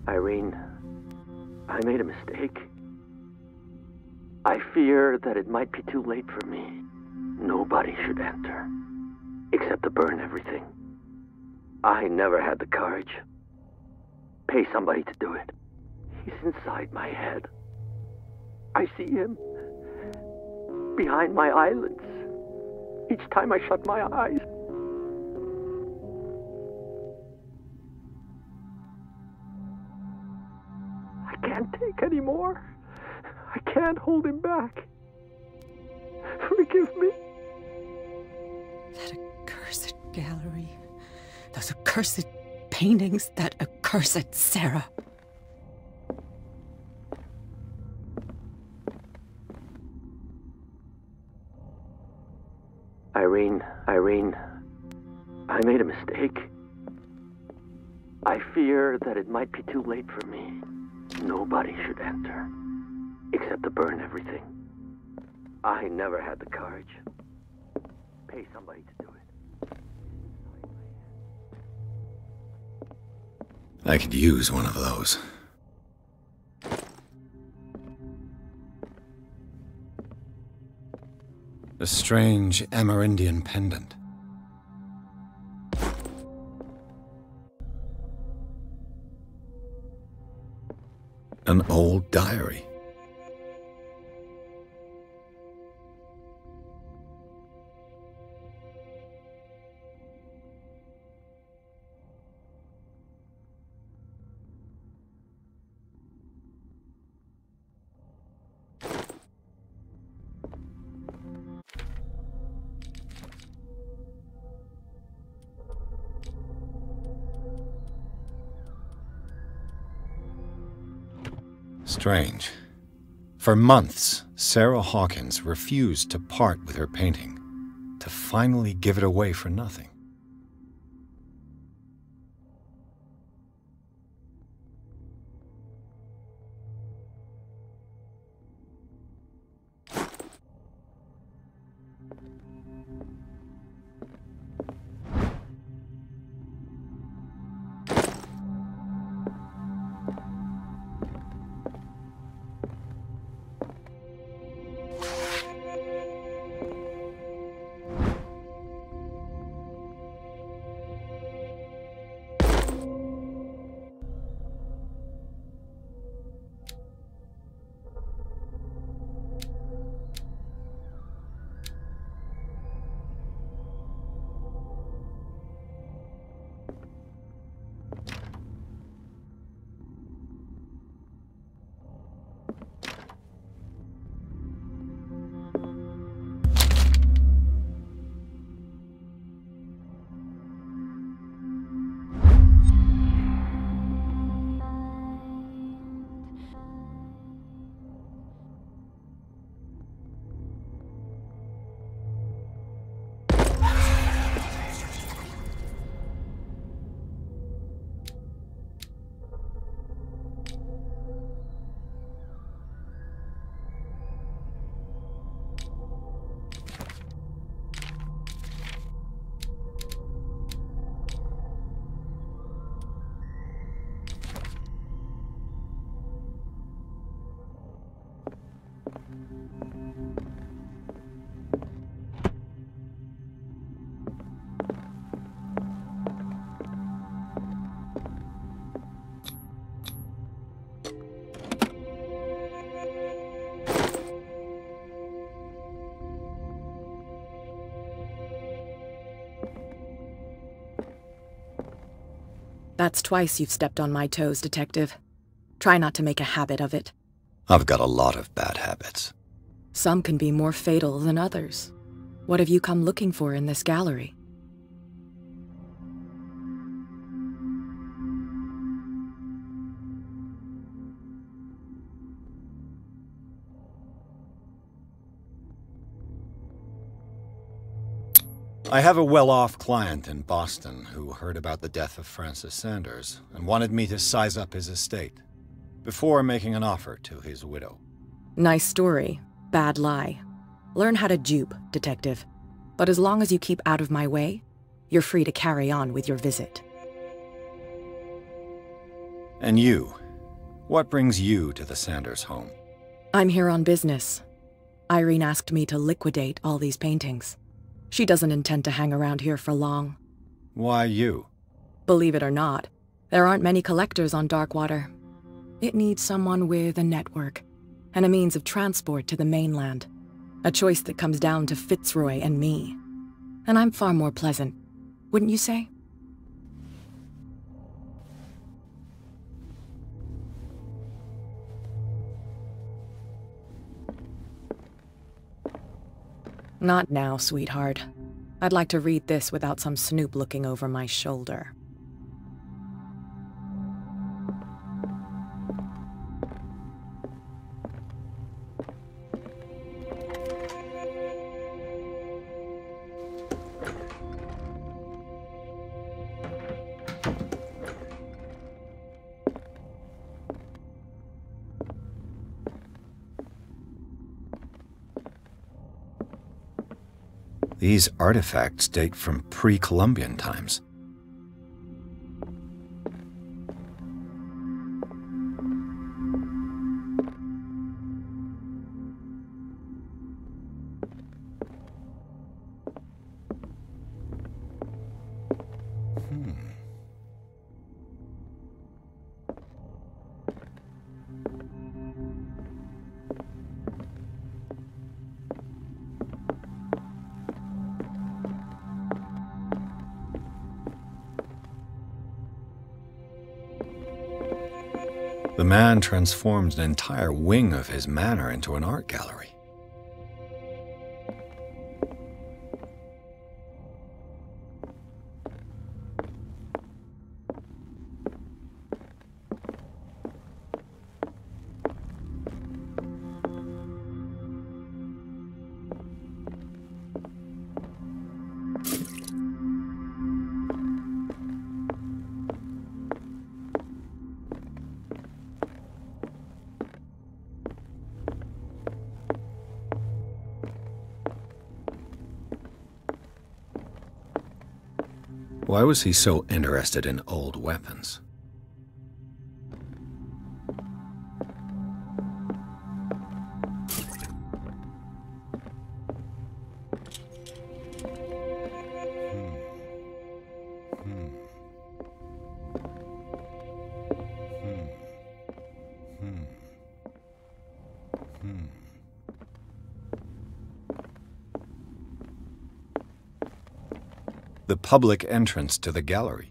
Irene, I made a mistake. I fear that it might be too late for me. Nobody should enter, except to burn everything. I never had the courage. Pay somebody to do it. He's inside my head. I see him behind my eyelids each time I shut my eyes. hold him back. Forgive me. That accursed gallery. Those accursed paintings. That accursed Sarah. Irene, I made a mistake. I fear that it might be too late for me. Nobody should enter, except to burn everything. I never had the courage. Pay somebody to do it. I could use one of those. A strange Amerindian pendant. An old diary. Strange. For months, Sarah Hawkins refused to part with her painting, to finally give it away for nothing. That's twice you've stepped on my toes, Detective. Try not to make a habit of it. I've got a lot of bad habits. Some can be more fatal than others. What have you come looking for in this gallery? I have a well-off client in Boston who heard about the death of Francis Sanders and wanted me to size up his estate before making an offer to his widow. Nice story. Bad lie. Learn how to dupe, Detective. But as long as you keep out of my way, you're free to carry on with your visit. And you? What brings you to the Sanders home? I'm here on business. Irene asked me to liquidate all these paintings. She doesn't intend to hang around here for long. Why you? Believe it or not, there aren't many collectors on Darkwater. It needs someone with a network and a means of transport to the mainland. A choice that comes down to Fitzroy and me. And I'm far more pleasant, wouldn't you say? Not now, sweetheart. I'd like to read this without some snoop looking over my shoulder. These artifacts date from pre-Columbian times. The man transformed an entire wing of his manor into an art gallery. Why was he so interested in old weapons? The public entrance to the gallery.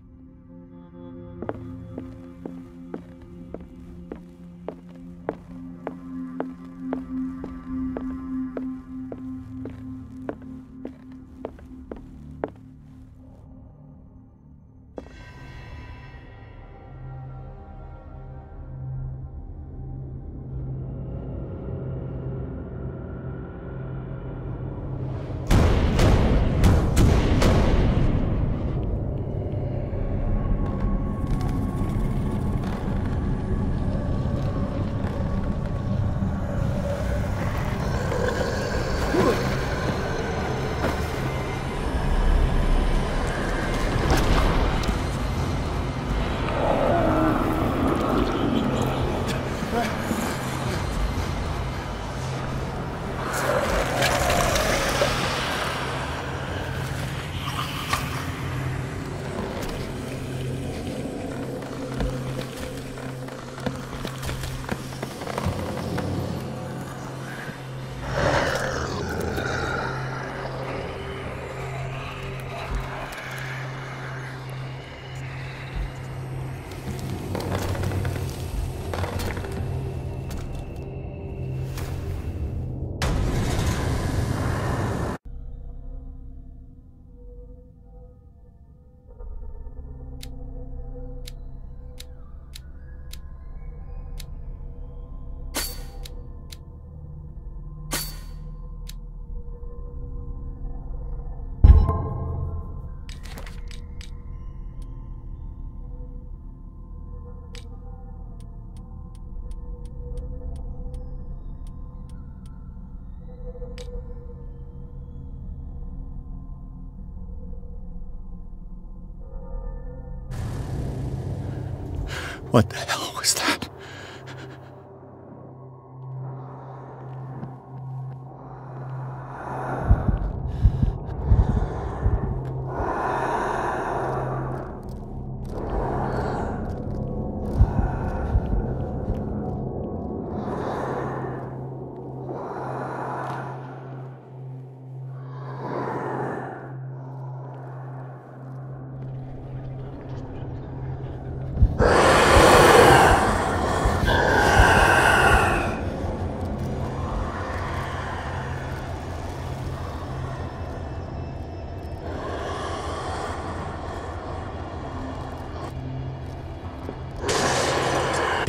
What the hell was that?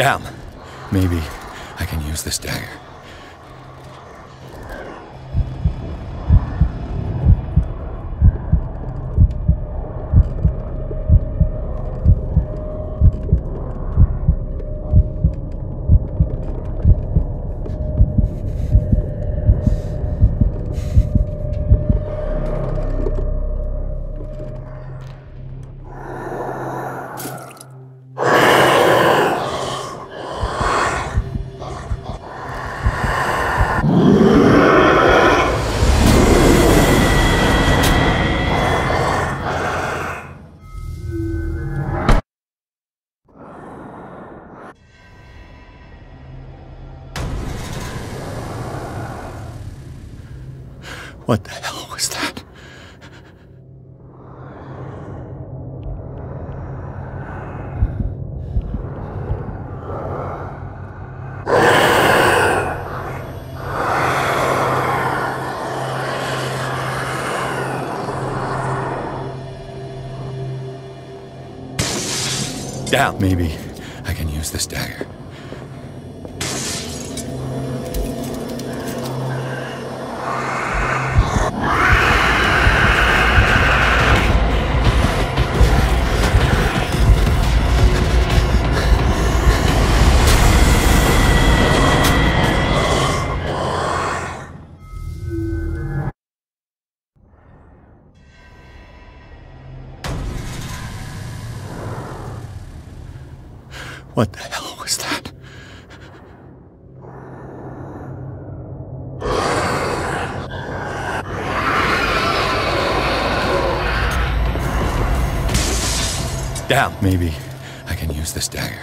Damn. Maybe I can use this dagger. What the hell was that? Damn. Maybe I can use this dagger. What the hell was that? Damn. Maybe I can use this dagger.